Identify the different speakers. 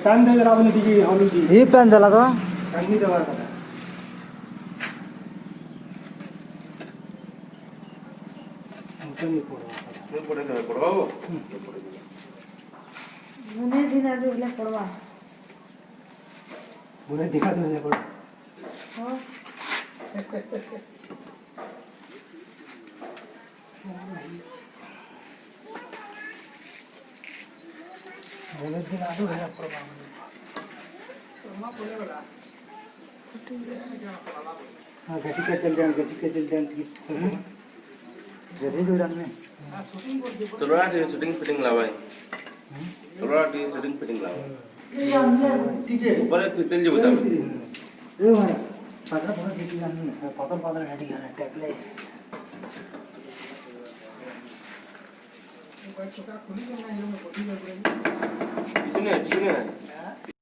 Speaker 1: time दे जरा आपने दीजिए हम जी
Speaker 2: ही पेन दिला तो
Speaker 1: कहीं दवा का
Speaker 3: मैं पढ़े ना पढ़वाओ
Speaker 4: मुने दिन आगे ले पड़वा
Speaker 1: मुझे दिखा दो मुझे पढ़ो
Speaker 4: हो
Speaker 1: मुझे दिखा दो है पढ़वा हाँ गति का चल जाए
Speaker 2: jadi juran nih
Speaker 3: चलो आज शूटिंग फिटिंग लावाई चलो आज शूटिंग फिटिंग लावाई ऊपर तितली जी बता
Speaker 2: ये मारा पात्र पूरा jadi juran nih पात्र रेडी कर टैकले
Speaker 3: कितने